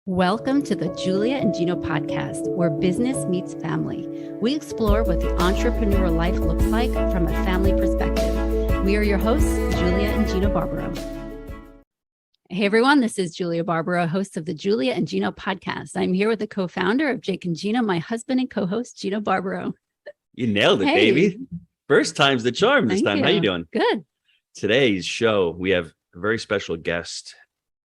Welcome to the Julia and Gino podcast, where business meets family. We explore what the entrepreneurial life looks like from a family perspective. We are your hosts, Julia and Gino Barbaro. Hey everyone, this is Julia Barbaro, host of the Julia and Gino podcast. I'm here with the co-founder of Jake and Gino, my husband and co-host, Gino Barbaro. You nailed it, baby. First time's the charm this time. How you doing? Good. Today's show, we have a very special guest.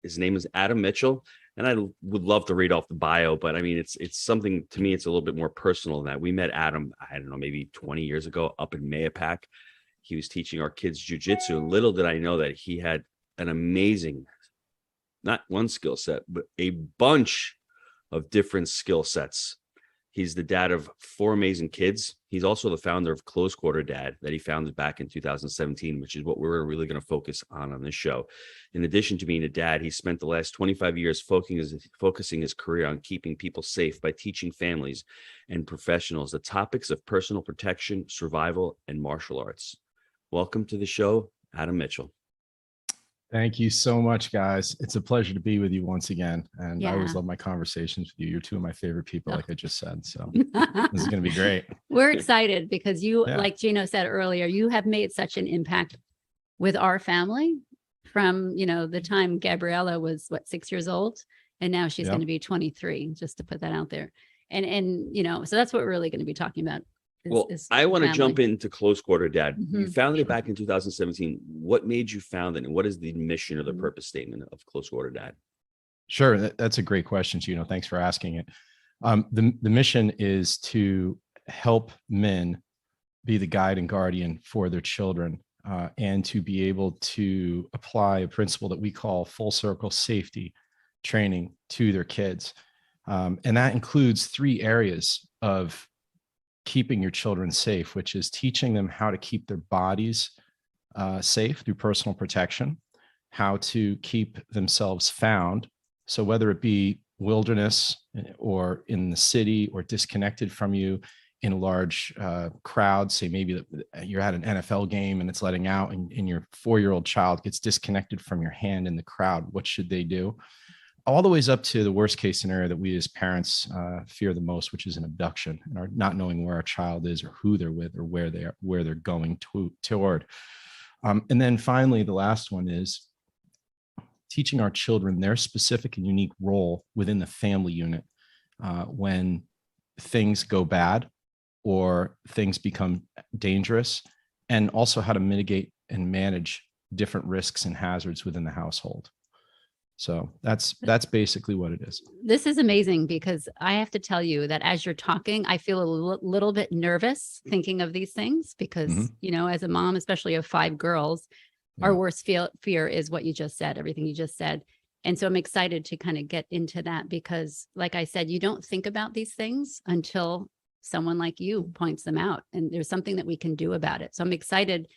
His name is Adam Mitchell. And I would love to read off the bio, but I mean, it's something, to me, it's a little bit more personal than that. We met Adam, I don't know, maybe 20 years ago up in Mayapack. He was teaching our kids jujitsu. And little did I know that he had an amazing, not one skill set, but a bunch of different skill sets. He's the dad of 4 amazing kids. He's also the founder of Close Quarter Dad that he founded back in 2017, which is what we're really going to focus on this show. In addition to being a dad, he spent the last 25 years focusing his career on keeping people safe by teaching families and professionals the topics of personal protection, survival, and martial arts. Welcome to the show, Adam Mitchell. Thank you so much, guys. It's a pleasure to be with you once again. And I always love my conversations with you. You're 2 of my favorite people, like I just said. So this is going to be great. We're excited because you, like Gino said earlier, you have made such an impact with our family from, the time Gabriella was 6 years old, and now she's going to be 23, just to put that out there. And so that's what we're really going to be talking about. I want to jump into Close Quarter Dad. Mm-hmm. You founded it back in 2017. What made you found it, and what is the mission or the purpose statement of Close Quarter Dad? Sure, that's a great question, Gino. Thanks for asking it. The mission is to help men be the guide and guardian for their children, and to be able to apply a principle that we call full circle safety training to their kids. And that includes 3 areas of keeping your children safe, which is teaching them how to keep their bodies safe through personal protection, how to keep themselves found. So whether it be wilderness or in the city or disconnected from you in a large crowd, say maybe you're at an NFL game and it's letting out and your 4-year-old child gets disconnected from your hand in the crowd, what should they do? All the ways up to the worst case scenario that we as parents fear the most, which is an abduction, and not knowing where our child is or who they're with or where they're going toward. And then finally, the last one is teaching our children their specific and unique role within the family unit when things go bad or things become dangerous, and also how to mitigate and manage different risks and hazards within the household. So that's basically what it is. This is amazing, because I have to tell you that as you're talking, I feel a little bit nervous thinking of these things because, as a mom, especially of 5 girls, our worst fear is what you just said, everything you just said. And so I'm excited to kind of get into that because, like I said, you don't think about these things until someone like you points them out, and there's something that we can do about it. So I'm excited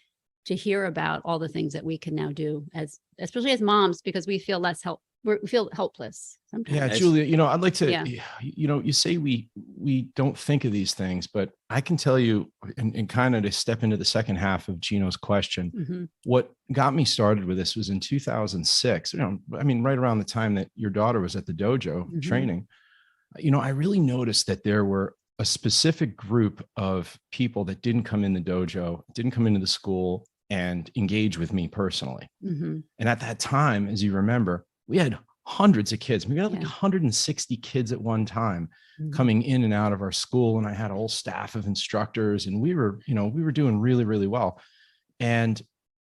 to hear about all the things that we can now do, especially as moms, because we feel we feel helpless sometimes. Yeah, Julia, I'd like to, you say we don't think of these things, but I can tell you, and kind of to step into the second half of Gino's question, what got me started with this was in 2006, right around the time that your daughter was at the dojo training, I really noticed that there were a specific group of people that didn't come in the dojo, didn't come into the school and engage with me personally. And at that time, as you remember, we had hundreds of kids. We had like 160 kids at one time coming in and out of our school. And I had a whole staff of instructors, and we were doing really, really well. And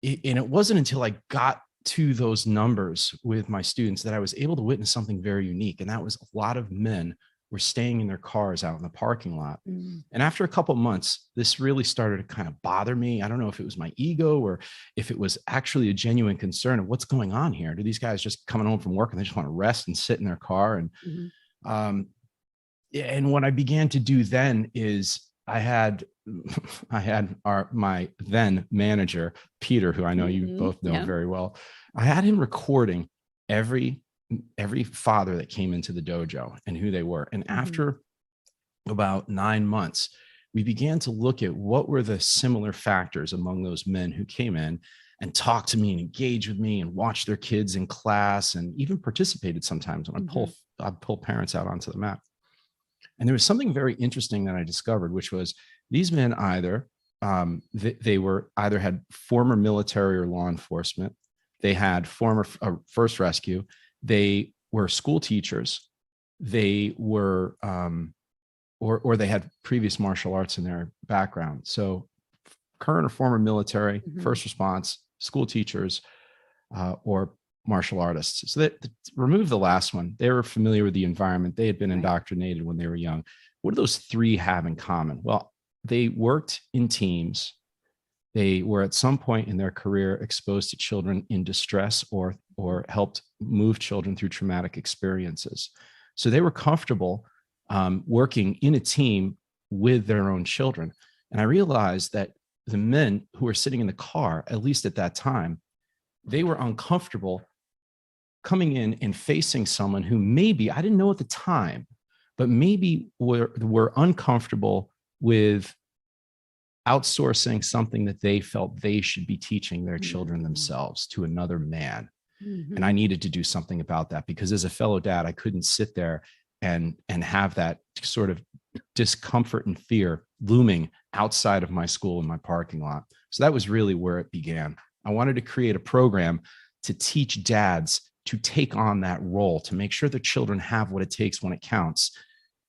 it wasn't until I got to those numbers with my students that I was able to witness something very unique. And that was a lot of men were staying in their cars out in the parking lot. And after a couple of months, this really started to kind of bother me. I don't know if it was my ego or if it was actually a genuine concern of what's going on here. Do these guys just coming home from work and they just want to rest and sit in their car? And what I began to do then is I had my then manager, Peter, who I know you both know very well. I had him recording every father that came into the dojo and who they were. And after about 9 months, we began to look at what were the similar factors among those men who came in and talk to me and engage with me and watch their kids in class, and even participated sometimes when I'd pull parents out onto the mat. And there was something very interesting that I discovered, which was these men either they were either had former military or law enforcement, they had former first rescue, they were school teachers, they were or they had previous martial arts in their background. So current or former military, first response, school teachers, or martial artists. So that remove the last one. They were familiar with the environment. They had been indoctrinated when they were young. What do those three have in common? Well, they worked in teams. They were at some point in their career exposed to children in distress or helped move children through traumatic experiences. So they were comfortable working in a team with their own children. And I realized that the men who were sitting in the car, at least at that time, they were uncomfortable coming in and facing someone who maybe, I didn't know at the time, but maybe were uncomfortable with outsourcing something that they felt they should be teaching their children themselves to another man. And I needed to do something about that, because as a fellow dad, I couldn't sit there and have that sort of discomfort and fear looming outside of my school in my parking lot. So that was really where it began. I wanted to create a program to teach dads to take on that role, to make sure their children have what it takes when it counts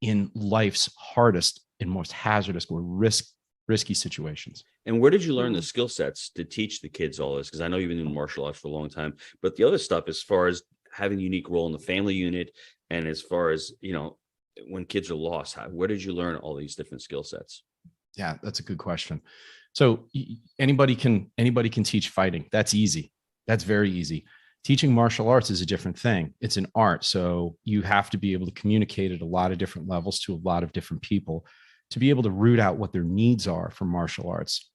in life's hardest and most hazardous or risky situations. And where did you learn the skill sets to teach the kids all this? Because I know you've been doing martial arts for a long time, but the other stuff, as far as having a unique role in the family unit, and as far as, you know, when kids are lost, where did you learn all these different skill sets? Yeah, that's a good question. So anybody can teach fighting. That's easy. That's very easy. Teaching martial arts is a different thing. It's an art. So you have to be able to communicate at a lot of different levels to a lot of different people to be able to root out what their needs are for martial arts.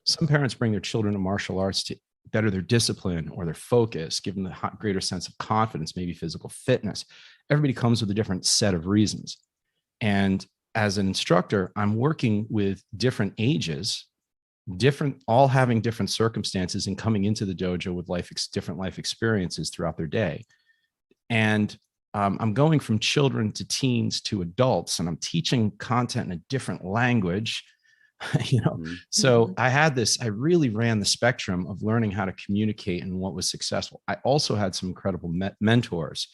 Some parents bring their children to martial arts to better their discipline or their focus, give them a greater sense of confidence, maybe physical fitness. Everybody comes with a different set of reasons. And as an instructor, I'm working with different ages, all having different circumstances and coming into the dojo with different life experiences throughout their day. And I'm going from children to teens to adults, and I'm teaching content in a different language, you know. So I really ran the spectrum of learning how to communicate and what was successful. I also had some incredible mentors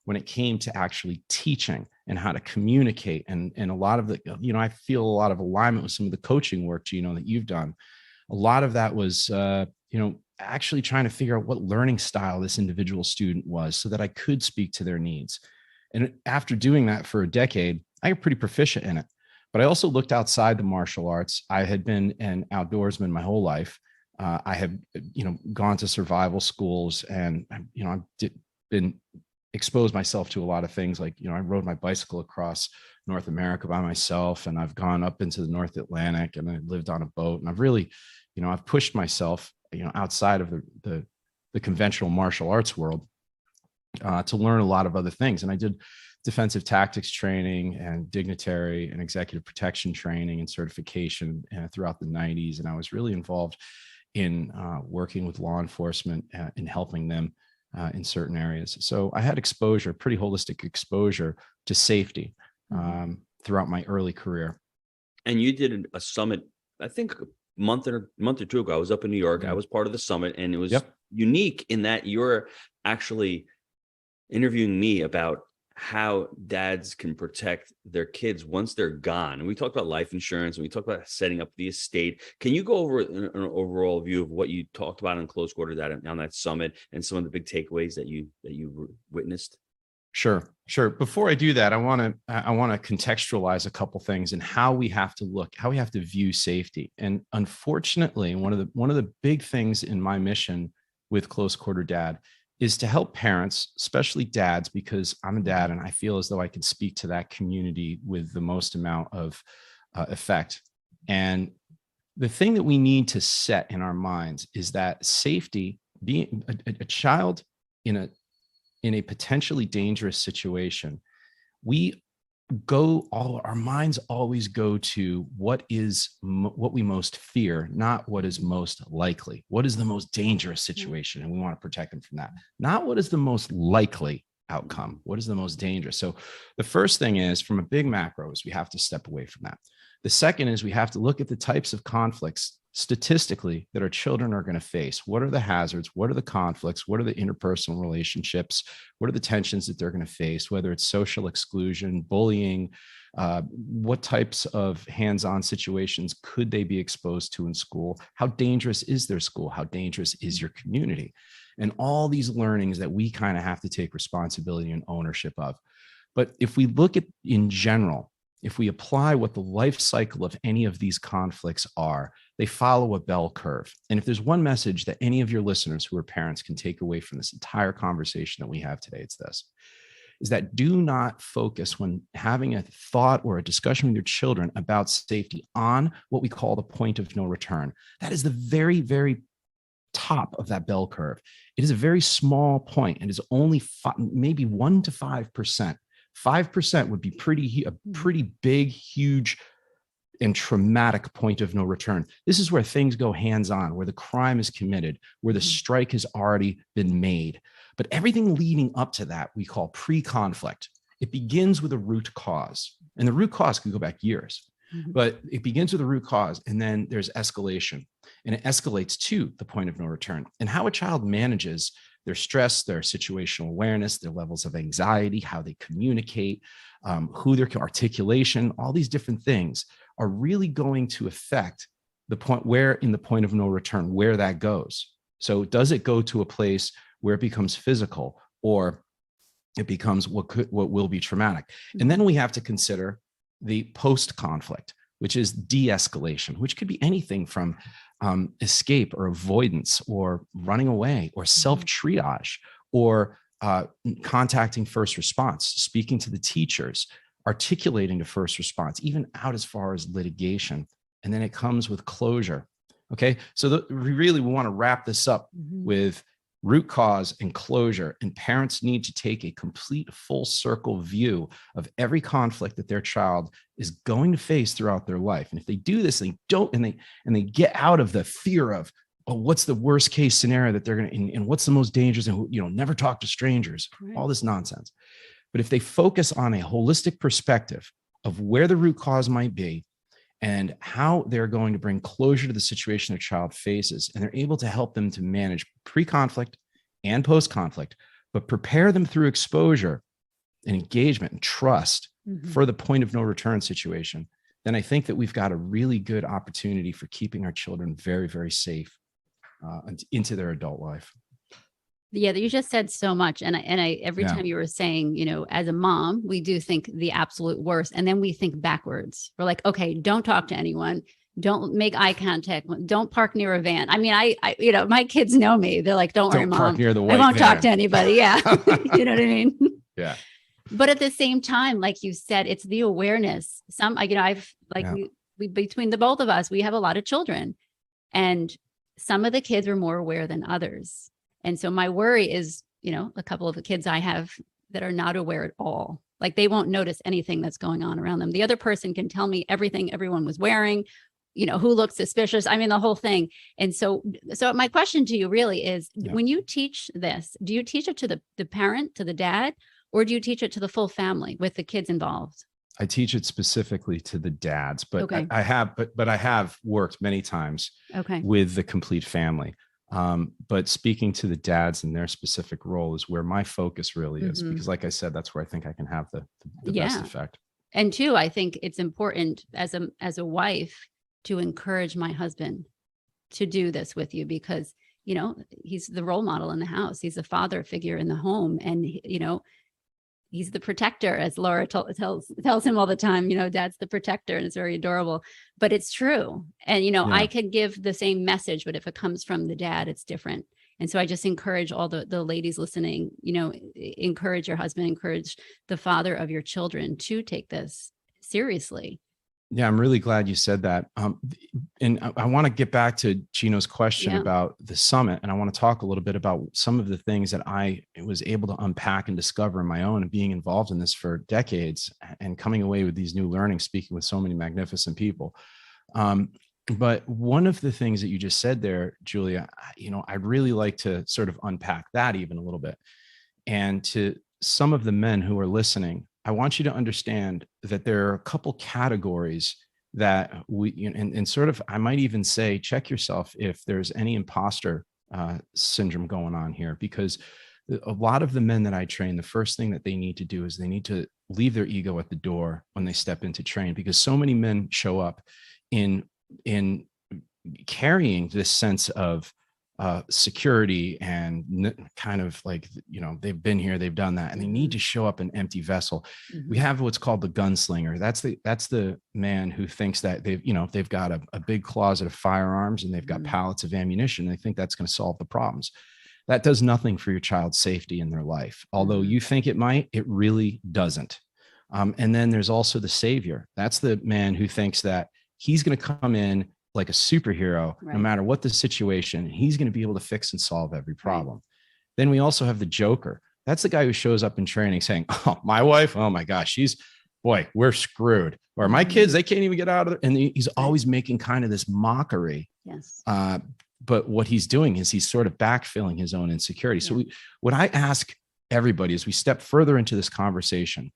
when it came to actually teaching and how to communicate. And a lot of the, you know, I feel a lot of alignment with some of the coaching work, Gino, that you've done. A lot of that was, you know, actually trying to figure out what learning style this individual student was so that I could speak to their needs. And after doing that for a decade, I got pretty proficient in it. But I also looked outside the martial arts. I had been an outdoorsman my whole life. I had, you know, gone to survival schools, and, you know, I've been exposed myself to a lot of things. Like, you know, I rode my bicycle across North America by myself, and I've gone up into the North Atlantic, and I lived on a boat, and I've really, you know, I've pushed myself, you know, outside of the conventional martial arts world to learn a lot of other things. And I did defensive tactics training and dignitary and executive protection training and certification throughout the 90s. And I was really involved in working with law enforcement and helping them in certain areas. So I had exposure, pretty holistic exposure to safety throughout my early career. And you did a summit, I think a month or two ago. I was up in New York. I was part of the summit, and it was unique in that you're actually interviewing me about how dads can protect their kids once they're gone. And we talked about life insurance, and we talked about setting up the estate. Can you go over an overall view of what you talked about in close quarters on that summit, and some of the big takeaways that you witnessed? Sure. Before I do that, I want to contextualize a couple things and how we have to view safety. And unfortunately, one of the big things in my mission with Close Quarter Dad is to help parents, especially dads, because I'm a dad and I feel as though I can speak to that community with the most amount of effect. And the thing that we need to set in our minds is that safety, being a child in a potentially dangerous situation, we our minds always go to what we most fear, not what is most likely. What is the most dangerous situation? And we want to protect them from that. Not what is the most likely outcome. What is the most dangerous? So the first thing is, from a big macro, is we have to step away from that. The second is we have to look at the types of conflicts statistically that our children are going to face. What are the hazards? What are the conflicts? What are the interpersonal relationships? What are the tensions that they're going to face, whether it's social exclusion, bullying? What types of hands-on situations could they be exposed to in school? How dangerous is their school? How dangerous is your community? And all these learnings that we kind of have to take responsibility and ownership of. But if we look at in general, if we apply what the life cycle of any of these conflicts are, they follow a bell curve. And if there's one message that any of your listeners who are parents can take away from this entire conversation that we have today, it's this, is that do not focus when having a thought or a discussion with your children about safety on what we call the point of no return. That is the very, very top of that bell curve. It is a very small point and is only maybe 1 to 5%. 5% would be a pretty big, huge, and traumatic point of no return. This is where things go hands-on, where the crime is committed, where the strike has already been made. But everything leading up to that, we call pre-conflict. It begins with a root cause. And the root cause can go back years. But it begins with a root cause, and then there's escalation. And it escalates to the point of no return. And how a child manages their stress, their situational awareness, their levels of anxiety, how they communicate, who their articulation, all these different things are really going to affect the point where in the point of no return, where that goes. So does it go to a place where it becomes physical, or it becomes what will be traumatic? And then we have to consider the post-conflict, which is de-escalation, which could be anything from escape or avoidance or running away or self-triage or contacting first response, speaking to the teachers, articulating to first response, even out as far as litigation. And then it comes with closure. Okay, so we want to wrap this up with root cause and closure. And parents need to take a complete full circle view of every conflict that their child is going to face throughout their life. And if they do this, they get out of the fear of, oh, what's the worst case scenario that they're going to, and what's the most dangerous, and never talk to strangers, all this nonsense. But if they focus on a holistic perspective of where the root cause might be and how they're going to bring closure to the situation their child faces, and they're able to help them to manage pre-conflict and post-conflict, but prepare them through exposure and engagement and trust for the point of no return situation, then I think that we've got a really good opportunity for keeping our children very, very safe into their adult life. Yeah, you just said so much. And I every time you were saying, as a mom, we do think the absolute worst. And then we think backwards. We're like, okay, don't talk to anyone. Don't make eye contact. Don't park near a van. I mean, I my kids know me. They're like, don't worry, Mom. Park near the white I won't van. talk to anybody. Yeah. You know what I mean? Yeah. But at the same time, like you said, it's the awareness. We between the both of us, we have a lot of children, and some of the kids are more aware than others. And so my worry is, a couple of the kids I have that are not aware at all. Like they won't notice anything that's going on around them. The other person can tell me everything everyone was wearing, who looks suspicious. I mean, the whole thing. And so my question to you really is, when you teach this, do you teach it to the parent, to the dad, or do you teach it to the full family with the kids involved? I teach it specifically to the dads, but Okay. I have worked many times with the complete family. But speaking to the dads and their specific role is where my focus really is, because like I said, that's where I think I can have the best effect. And two, I think it's important as a wife to encourage my husband to do this with you, because, he's the role model in the house. He's a father figure in the home. And, he's the protector, as Laura tells him all the time, Dad's the protector, and it's very adorable, but it's true. And, I could give the same message, but if it comes from the dad, it's different. And so I just encourage all the ladies listening, encourage your husband, encourage the father of your children to take this seriously, Yeah, I'm really glad you said that. And I want to get back to Gino's question about the summit. And I want to talk a little bit about some of the things that I was able to unpack and discover on my own, and being involved in this for decades and coming away with these new learnings, speaking with so many magnificent people. But one of the things that you just said there, Julia, I'd really like to sort of unpack that even a little bit. And to some of the men who are listening, I want you to understand that there are a couple categories that and sort of, I might even say, check yourself if there's any imposter syndrome going on here, because a lot of the men that I train, the first thing that they need to do is they need to leave their ego at the door when they step into train, because so many men show up in carrying this sense of security and kind of like, they've been here, they've done that, and they need to show up an empty vessel. We have what's called the gunslinger. That's the man who thinks that they've got a big closet of firearms and they've got pallets of ammunition. They think that's going to solve the problems. That does nothing for your child's safety in their life. Although you think it might, it really doesn't. And then there's also the savior. That's the man who thinks that he's going to come in like a superhero, no matter what the situation, he's going to be able to fix and solve every problem. Then we also have the joker. That's the guy who shows up in training saying, oh, my wife, oh my gosh, we're screwed. Or my kids, they can't even get out of there. And he's always making kind of this mockery. Yes. But what he's doing is he's sort of backfilling his own insecurity. So what I ask everybody as we step further into this conversation,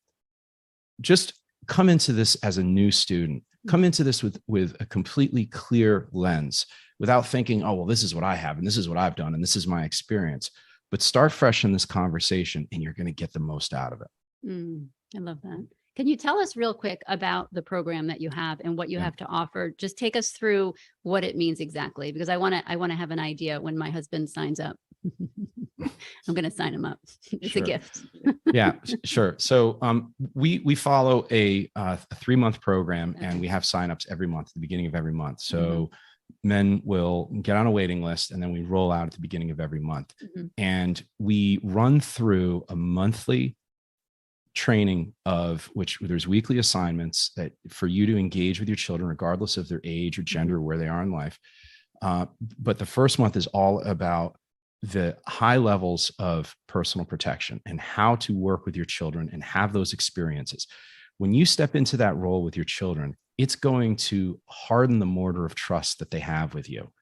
just come into this as a new student. Come into this with a completely clear lens, without thinking, oh, well, this is what I have, and this is what I've done, and this is my experience. But start fresh in this conversation, and you're going to get the most out of it. I love that. Can you tell us real quick about the program that you have and what you have to offer? Just take us through what it means exactly, because I want to have an idea when my husband signs up. I'm going to sign him up. It's a gift. Yeah, sure. So we follow a 3-month program, and we have signups every month, at the beginning of every month. So men will get on a waiting list, and then we roll out at the beginning of every month. And we run through a monthly training of which there's weekly assignments that for you to engage with your children, regardless of their age or gender, or where they are in life. But the first month is all about the high levels of personal protection and how to work with your children and have those experiences. When you step into that role with your children, it's going to harden the mortar of trust that they have with you.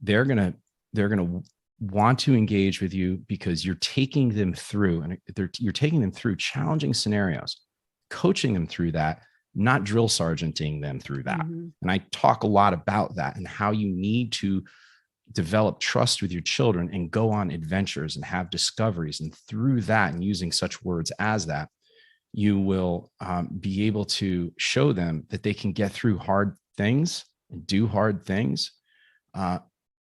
They're going to want to engage with you because you're taking them through, and you're taking them through challenging scenarios, coaching them through that, not drill sergeanting them through that. And I talk a lot about that and how you need to develop trust with your children and go on adventures and have discoveries. And through that, and using such words as that, you will be able to show them that they can get through hard things and do hard things.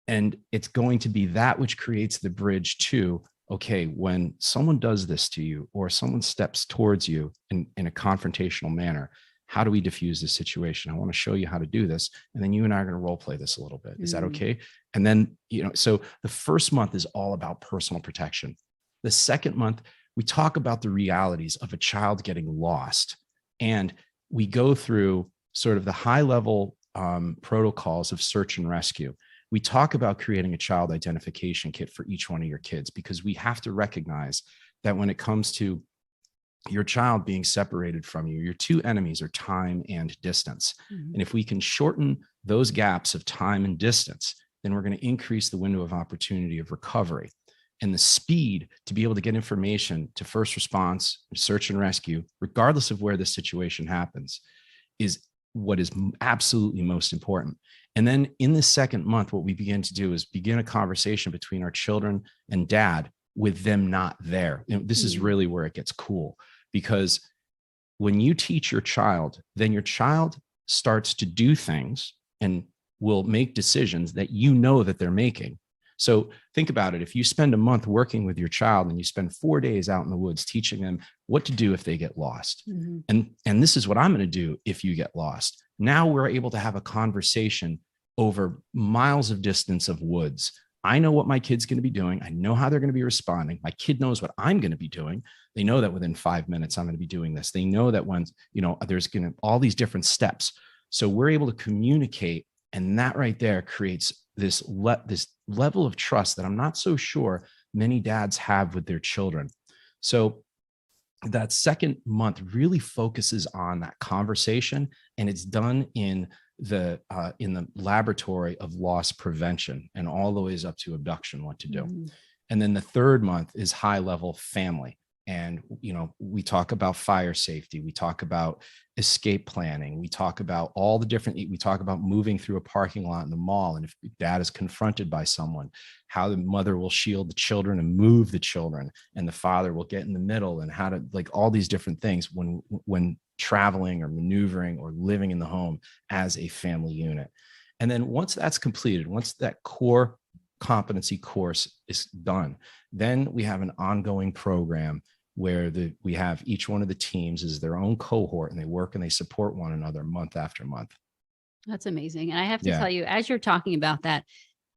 And it's going to be that which creates the bridge to, okay, when someone does this to you or someone steps towards you in a confrontational manner, how do we diffuse this situation? I want to show you how to do this. And then you and I are going to role play this a little bit. Is that okay? And then, so the first month is all about personal protection. The second month, we talk about the realities of a child getting lost. And we go through sort of the high level protocols of search and rescue. We talk about creating a child identification kit for each one of your kids, because we have to recognize that when it comes to your child being separated from you, your two enemies are time and distance. And if we can shorten those gaps of time and distance, then we're going to increase the window of opportunity of recovery. And the speed to be able to get information to first response, search and rescue, regardless of where the situation happens, is what is absolutely most important. And then in the second month, what we begin to do is begin a conversation between our children and dad with them not there. This is really where it gets cool, because when you teach your child, then your child starts to do things and will make decisions that that they're making. So think about it. If you spend a month working with your child and you spend 4 days out in the woods teaching them what to do if they get lost, and this is what I'm going to do if you get lost. Now we're able to have a conversation over miles of distance of woods. I know what my kid's going to be doing. I know how they're going to be responding. My kid knows what I'm going to be doing. They know that within 5 minutes, I'm going to be doing this. They know that when, there's going to all these different steps. So we're able to communicate, and that right there creates this level of trust that I'm not so sure many dads have with their children. So that second month really focuses on that conversation, and it's done in the laboratory of loss prevention and all the ways up to abduction, what to do. Mm-hmm. And then the third month is high level family. And, we talk about fire safety. We talk about escape planning. We talk about we talk about moving through a parking lot in the mall. And if dad is confronted by someone, how the mother will shield the children and move the children, and the father will get in the middle, and how to, like, all these different things when traveling or maneuvering or living in the home as a family unit. And then once that's completed, once that core competency course is done, then we have an ongoing program where we have each one of the teams is their own cohort, and they work and they support one another month after month. That's amazing. And I have to tell you, as you're talking about that,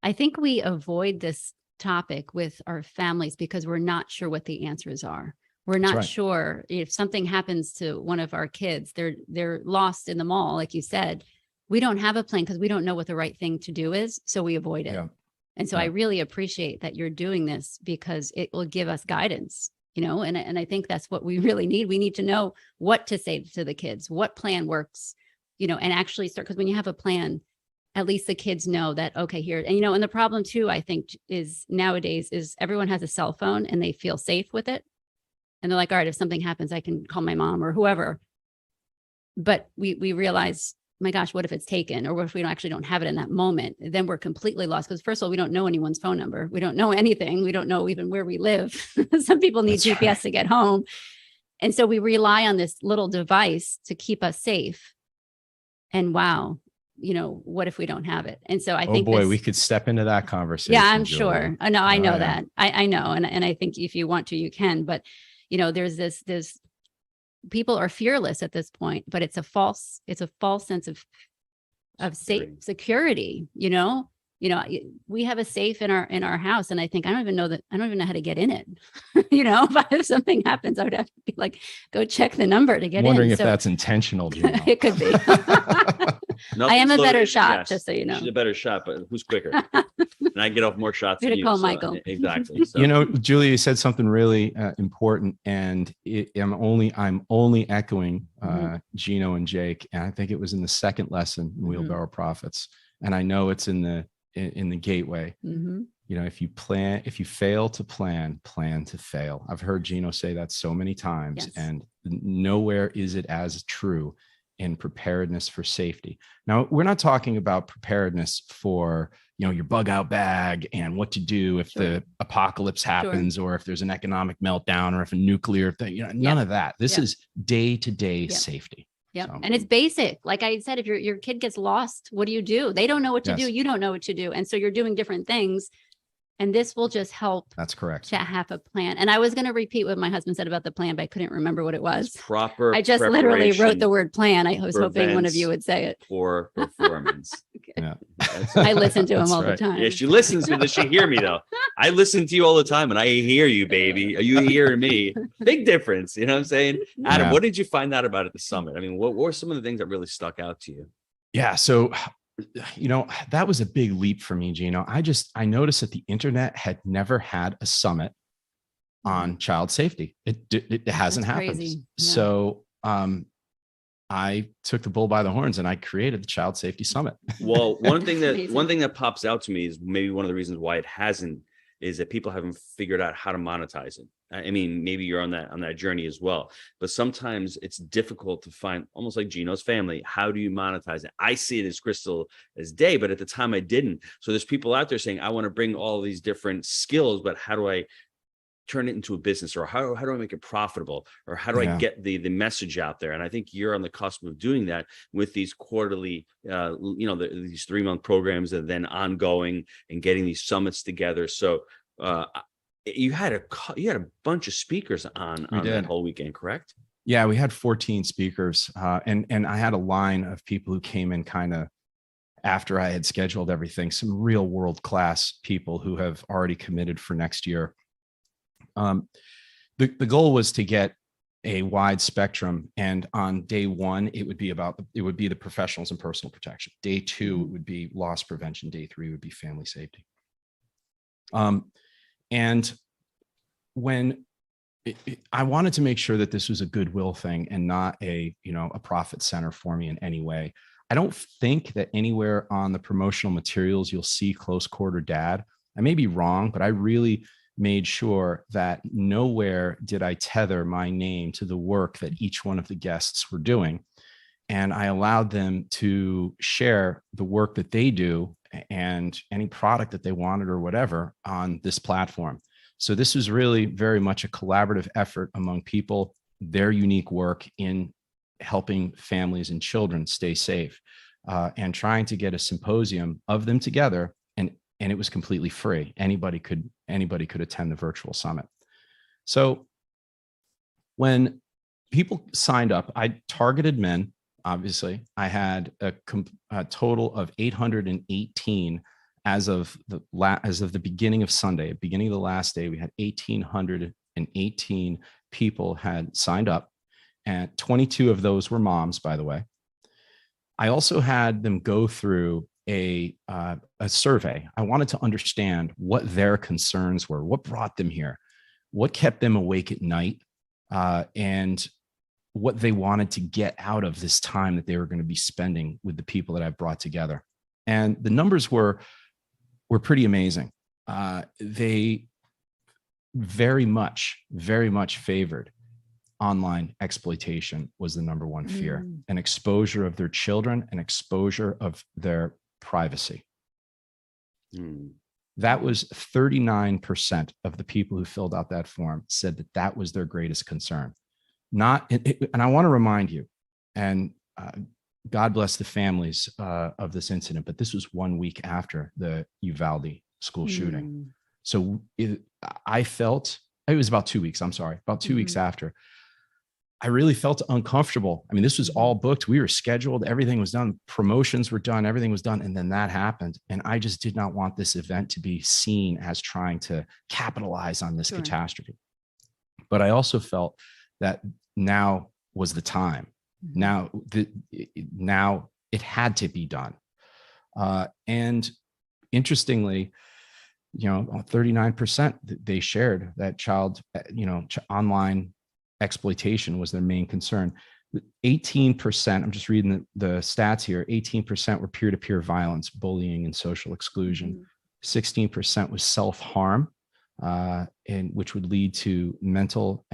I think we avoid this topic with our families because we're not sure what the answers are. We're not sure if something happens to one of our kids, they're lost in the mall, like you said. We don't have a plan because we don't know what the right thing to do is. So we avoid it. Yeah. And so I really appreciate that you're doing this, because it will give us guidance, and I think that's what we really need. We need to know what to say to the kids, what plan works, and actually start, because when you have a plan, at least the kids know that, okay, here, and the problem too, I think, is nowadays is everyone has a cell phone and they feel safe with it. And they're like, all right, if something happens, I can call my mom or whoever. But we realize, my gosh, what if it's taken? Or what if we don't have it in that moment? Then we're completely lost. Because first of all, we don't know anyone's phone number. We don't know anything. We don't know even where we live. Some people need GPS to get home. And so we rely on this little device to keep us safe. And wow, what if we don't have it? And so I think, we could step into that conversation. Yeah, I'm sure. I know. I know that. I know. And I think if you want to, you can. But, there's this people are fearless at this point, but it's a false sense of security. We have a safe in our house, and I think I don't even know how to get in it. If something happens, I would have to be like, go check the number to get in. Wondering if that's intentional, Gino. It could be. I am a better shot, just so you know. She's a better shot, but who's quicker? And I get off more shots than you. Call Michael. Exactly. So. Julia, you said something really important, and I'm only echoing Gino and Jake, and I think it was in the second lesson in Wheelbarrow Profits, and I know it's in the gateway. Mm-hmm. If you fail to plan to fail. I've heard Gino say that so many times, and nowhere is it as true in preparedness for safety. Now, we're not talking about preparedness for, your bug out bag and what to do if the apocalypse happens, or if there's an economic meltdown, or if a nuclear thing, none of that. This is day-to-day safety. Yep. So. And it's basic. Like I said, if your kid gets lost, what do? They don't know what to do. You don't know what to do. And so you're doing different things. And this will just help. That's correct. To have a plan. And I was going to repeat what my husband said about the plan, but I couldn't remember what it was. Proper. I just literally wrote the word plan. I was hoping one of you would say it. For performance. Yeah. I listen to him all the time. Yeah, she listens to me. Does she hear me though? I listen to you all the time, and I hear you, baby. Are you hearing me? Big difference. You know what I'm saying? Adam, what did you find out about at the summit? I mean, what were some of the things that really stuck out to you? Yeah. So, that was a big leap for me, Gino. I noticed that the internet had never had a summit on child safety. It hasn't happened. Yeah. So, I took the bull by the horns and I created the Child Safety Summit. Well, one thing that pops out to me is maybe one of the reasons why it hasn't is that people haven't figured out how to monetize it. I mean, maybe you're on that journey as well, but sometimes it's difficult to find, almost like Gino's family. How do you monetize it? I see it as crystal as day, but at the time I didn't. So there's people out there saying, I want to bring all these different skills, but how do I turn it into a business, or how do I make it profitable, or how do I get the message out there? And I think you're on the cusp of doing that with these quarterly, these 3-month programs, and then ongoing and getting these summits together. So you had a bunch of speakers on that whole weekend, correct? Yeah, we had 14 speakers, and I had a line of people who came in kind of after I had scheduled everything. Some real world-class people who have already committed for next year. The goal was to get a wide spectrum. And on day one, it would be the professionals and personal protection. Day two, it would be loss prevention. Day three would be family safety. And when I wanted to make sure that this was a goodwill thing and not a profit center for me in any way. I don't think that anywhere on the promotional materials you'll see close quarter dad. I may be wrong, but I really made sure that nowhere did I tether my name to the work that each one of the guests were doing. And I allowed them to share the work that they do and any product that they wanted or whatever on this platform. So this was really very much a collaborative effort among people, their unique work in helping families and children stay safe, and trying to get a symposium of them together. And it was completely free. Anybody could attend the virtual summit. So when people signed up, I targeted men. Obviously, I had a total of 818 as of the beginning of Sunday. At the beginning of the last day, we had 1,818 people had signed up, and 22 of those were moms, by the way. I also had them go through a survey. I wanted to understand what their concerns were, what brought them here, what kept them awake at night, and what they wanted to get out of this time that they were going to be spending with the people that I've brought together. And the numbers were pretty amazing. They very much favored online exploitation was the number one fear, an exposure of their children, an exposure of their privacy. That was 39% of the people who filled out that form said that that was their greatest concern. And I want to remind you, and God bless the families of this incident, but this was 1 week after the Uvalde school shooting. So I felt, it was about 2 weeks, I'm sorry, about 2 weeks after, I really felt uncomfortable. I mean, this was all booked. We were scheduled. Everything was done. Promotions were done. Everything was done. And then that happened. And I just did not want this event to be seen as trying to capitalize on this catastrophe. But I also felt that now was the time. Now it had to be done. And interestingly, 39% they shared that child, online exploitation was their main concern. 18%, I'm just reading the stats here, 18% were peer-to-peer violence, bullying, and social exclusion. 16% was self-harm, and which would lead to mental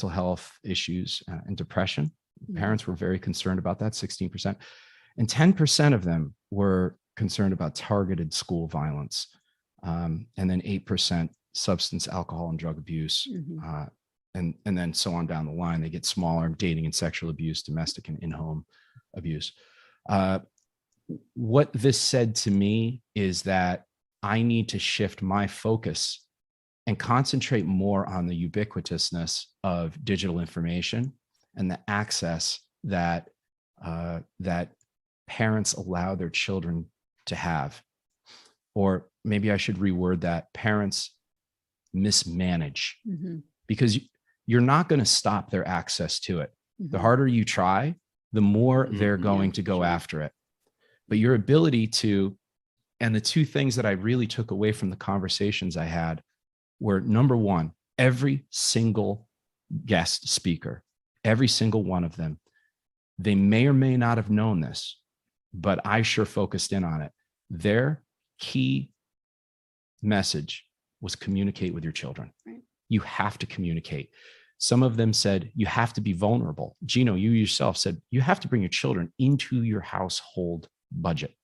health issues and depression. Parents were very concerned about that, 16%. And 10% of them were concerned about targeted school violence. And then 8% substance, alcohol, and drug abuse. And then so on down the line, they get smaller: dating and sexual abuse, domestic and in-home abuse. What this said to me is that I need to shift my focus and concentrate more on the ubiquitousness of digital information and the access that parents allow their children to have. Or maybe I should reword that: parents mismanage, because you're not going to stop their access to it. The harder you try, the more they're going to go after it. But your ability to, and the two things that I really took away from the conversations I had were, number one, every single guest speaker, every single one of them, they may or may not have known this, but I sure focused in on it. Their key message was communicate with your children. Right. You have to communicate. Some of them said, you have to be vulnerable. Gino, you yourself said, you have to bring your children into your household budget.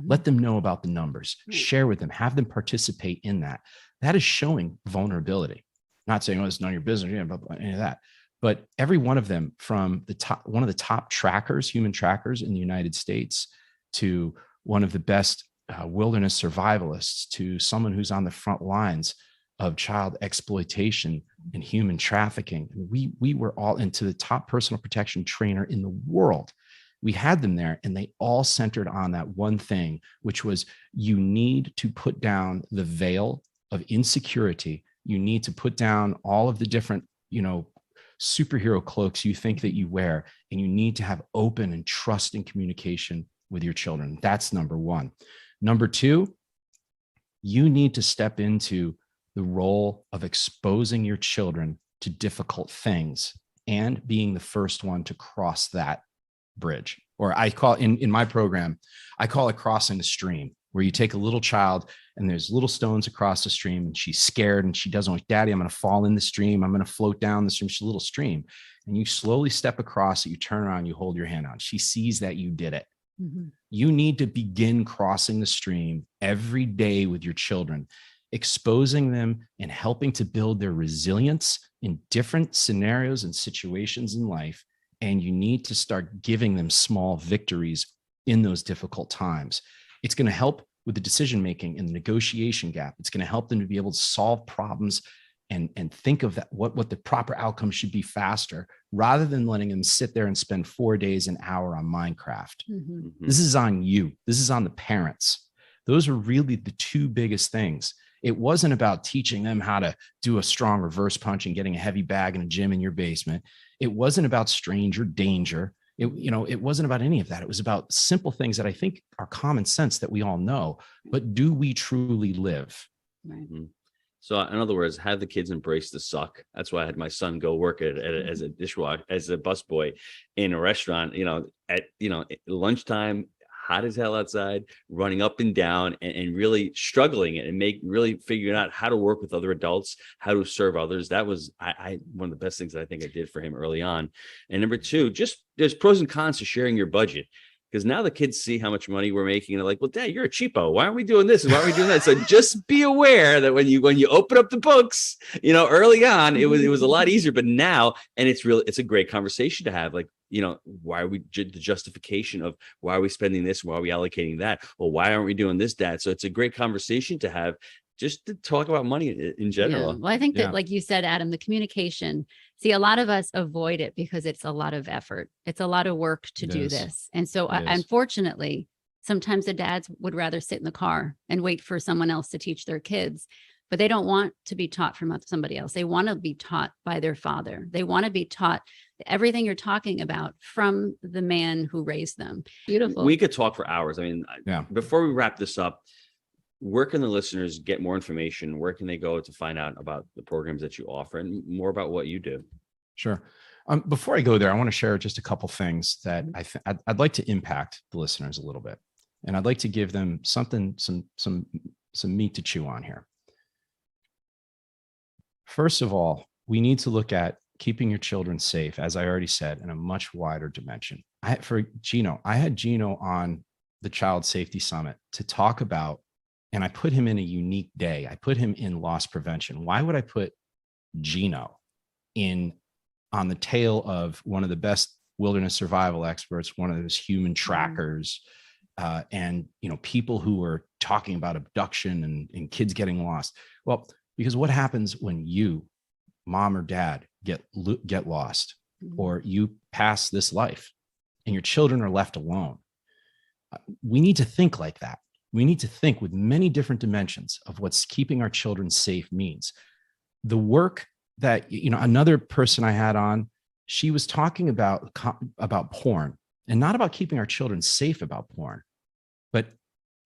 Let them know about the numbers, share with them, have them participate in that. That is showing vulnerability. Not saying, oh, it's none of your business, any of that. But every one of them, from one of the top trackers, human trackers in the United States, to one of the best wilderness survivalists, to someone who's on the front lines of child exploitation and human trafficking. We were all into the top personal protection trainer in the world. We had them there, and they all centered on that one thing, which was, you need to put down the veil of insecurity. You need to put down all of the different, superhero cloaks you think that you wear, and you need to have open and trusting communication with your children. That's number one. Number two, you need to step into the role of exposing your children to difficult things and being the first one to cross that bridge. Or I call in my program, I call it crossing the stream, where you take a little child and there's little stones across the stream and she's scared and she doesn't like, Daddy, I'm going to fall in the stream. I'm going to float down the stream. She's a little stream. And you slowly step across it. You turn around, you hold your hand out. She sees that you did it. Mm-hmm. You need to begin crossing the stream every day with your children, exposing them and helping to build their resilience in different scenarios and situations in life. And you need to start giving them small victories in those difficult times. It's going to help with the decision-making and the negotiation gap. It's going to help them to be able to solve problems and think of that, what the proper outcome should be faster, rather than letting them sit there and spend 4 days, an hour on Minecraft. Mm-hmm. This is on you. This is on the parents. Those are really the two biggest things. It wasn't about teaching them how to do a strong reverse punch and getting a heavy bag in a gym in your basement. It wasn't about stranger danger. It wasn't about any of that. It was about simple things that I think are common sense that we all know, but do we truly live? Right. Mm-hmm. So in other words, have the kids embrace the suck. That's why I had my son go work as a dishwasher, as a busboy in a restaurant, at lunchtime, hot as hell outside, running up and down and really struggling and really figuring out how to work with other adults, how to serve others. That was one of the best things that I think I did for him early on. And number two, just there's pros and cons to sharing your budget. Because now the kids see how much money we're making and they're like, well, Dad, you're a cheapo. Why aren't we doing this? Why aren't we doing that? So just be aware that when you open up the books, early on, it was a lot easier. But now, and it's a great conversation to have. Like, why are we the justification of why are we spending this? Why are we allocating that? Well, why aren't we doing this, Dad? So it's a great conversation to have, just to talk about money in general. Yeah. Well, I think that, like you said, Adam, the communication, see, a lot of us avoid it because it's a lot of effort. It's a lot of work to do this. And so unfortunately, sometimes the dads would rather sit in the car and wait for someone else to teach their kids, but they don't want to be taught from somebody else. They want to be taught by their father. They want to be taught everything you're talking about from the man who raised them. Beautiful. We could talk for hours. I mean, before we wrap this up, where can the listeners get more information? Where can they go to find out about the programs that you offer and more about what you do? Sure. Before I go there, I want to share just a couple things that I'd like to impact the listeners a little bit, and I'd like to give them something, some meat to chew on here. First of all, we need to look at keeping your children safe, as I already said, in a much wider dimension. I had Gino on the Child Safety Summit to talk about. And I put him in a unique day. I put him in loss prevention. Why would I put Gino on the tail of one of the best wilderness survival experts, one of those human trackers, and people who are talking about abduction and kids getting lost? Well, because what happens when you, mom or dad, get lost, or you pass this life and your children are left alone? We need to think like that. We need to think with many different dimensions of what's keeping our children safe means. The work that, another person I had on, she was talking about porn, and not about keeping our children safe about porn, but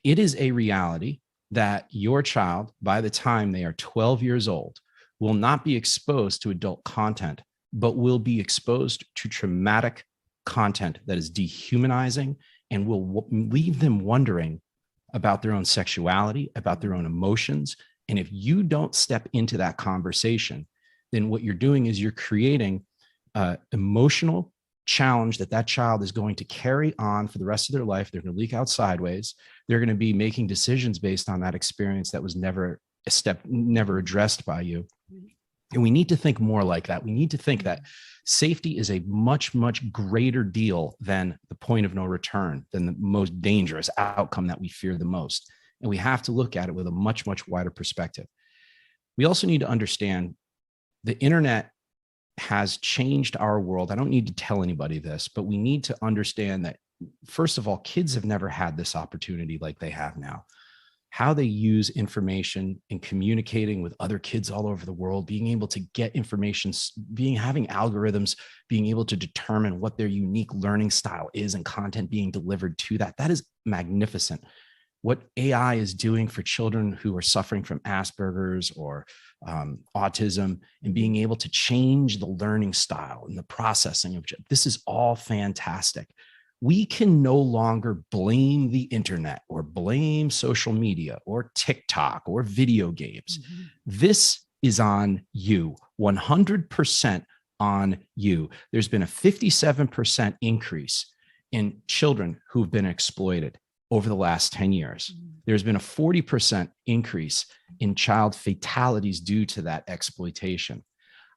it is a reality that your child, by the time they are 12 years old, will not be exposed to adult content, but will be exposed to traumatic content that is dehumanizing and will leave them wondering about their own sexuality, about their own emotions. And if you don't step into that conversation, then what you're doing is you're creating an emotional challenge that child is going to carry on for the rest of their life. They're going to leak out sideways. They're going to be making decisions based on that experience that was never addressed by you. And we need to think more like that. We need to think that safety is a much, much greater deal than the point of no return, than the most dangerous outcome that we fear the most. And we have to look at it with a much, much wider perspective. We also need to understand the internet has changed our world. I don't need to tell anybody this, but we need to understand that, first of all, kids have never had this opportunity like they have now. how they use information in communicating with other kids all over the world, being able to get information, having algorithms, being able to determine what their unique learning style is and content being delivered to that. That is magnificent. What AI is doing for children who are suffering from Asperger's or autism, and being able to change the learning style and the processing of this is all fantastic. We can no longer blame the internet or blame social media or TikTok or video games. Mm-hmm. This is on you, 100% on you. There's been a 57% increase in children who've been exploited over the last 10 years. Mm-hmm. There's been a 40% increase in child fatalities due to that exploitation.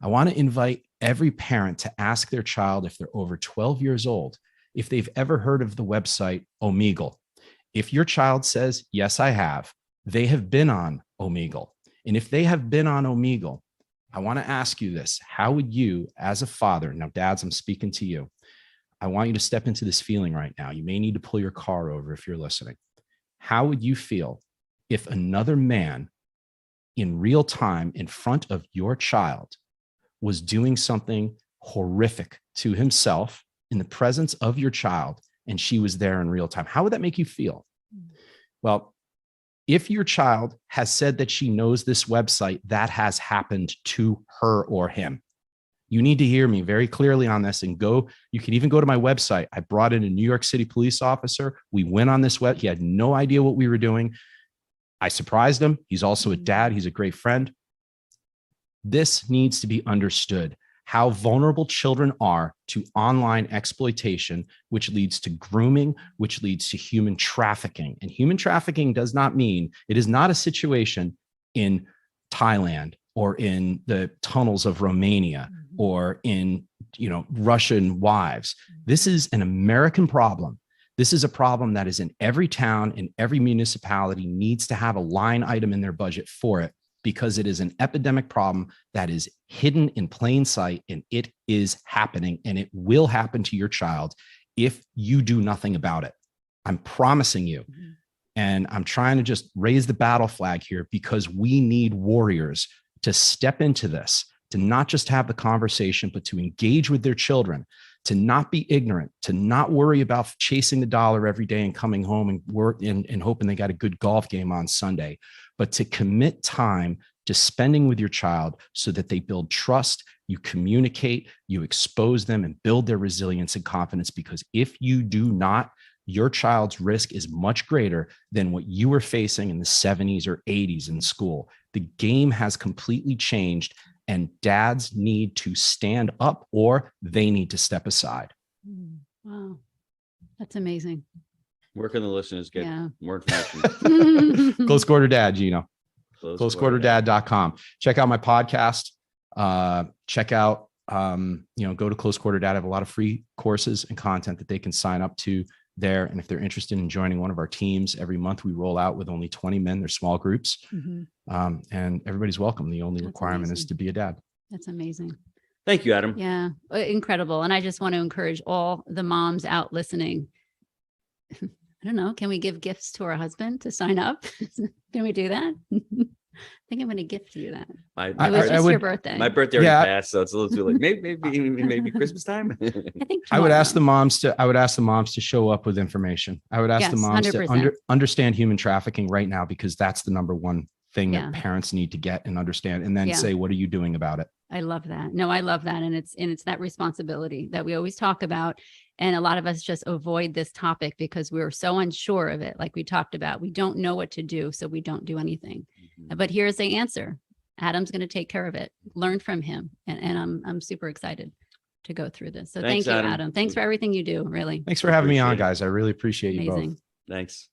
I want to invite every parent to ask their child, if they're over 12 years old, if they've ever heard of the website Omegle. If your child says, yes, I have, they have been on Omegle. And if they have been on Omegle, I want to ask you this. How would you, as a father, now dads, I'm speaking to you, I want you to step into this feeling right now. You may need to pull your car over if you're listening. How would you feel if another man in real time in front of your child was doing something horrific to himself in the presence of your child, and she was there in real time? How would that make you feel? Well, if your child has said that she knows this website, that has happened to her or him. You need to hear me very clearly on this and go. You can even go to my website. I brought in a New York City police officer. We went on this web. He had no idea what we were doing. I surprised him. He's also a dad. He's a great friend. This needs to be understood, how vulnerable children are to online exploitation, which leads to grooming, which leads to human trafficking. And human trafficking does not mean, it is not a situation in Thailand or in the tunnels of Romania or in, Russian wives. This is an American problem. This is a problem that is in every town, and every municipality needs to have a line item in their budget for it, because it is an epidemic problem that is hidden in plain sight, and it is happening, and it will happen to your child if you do nothing about it. I'm promising you. Mm-hmm. And I'm trying to just raise the battle flag here, because we need warriors to step into this, to not just have the conversation, but to engage with their children, to not be ignorant, to not worry about chasing the dollar every day and coming home and work and hoping they got a good golf game on Sunday, but to commit time to spending with your child so that they build trust, you communicate, you expose them, and build their resilience and confidence. Because if you do not, your child's risk is much greater than what you were facing in the 70s or 80s in school. The game has completely changed, and dads need to stand up, or they need to step aside. Wow. That's amazing. Where can the listeners get more information? Close Quarter Dad, Gino. CloseQuarterDad.com. Check out my podcast. Check out, go to Close Quarter Dad. I have a lot of free courses and content that they can sign up to there. And if they're interested in joining one of our teams, every month we roll out with only 20 men. They're small groups. Mm-hmm. And everybody's welcome. The only requirement is to be a dad. That's amazing. Thank you, Adam. Yeah, incredible. And I just want to encourage all the moms out listening. I don't know. Can we give gifts to our husband to sign up? Can we do that? I think I'm going to gift you that. It was just your birthday. My birthday already passed, so it's a little too late. Maybe Christmas time. I think I would ask the moms to show up with information. I would ask the moms 100%. To understand human trafficking right now, because that's the number one thing that parents need to get and understand, and then say, what are you doing about it? I love that. No, I love that. And it's that responsibility that we always talk about. And a lot of us just avoid this topic because we're so unsure of it. Like we talked about, we don't know what to do, so we don't do anything. Mm-hmm. But here's the answer. Adam's going to take care of it. Learn from him. And I'm super excited to go through this. So thank you, Adam. Thanks for everything you do. Really. Thanks for having me on, guys. I really appreciate you both. Thanks.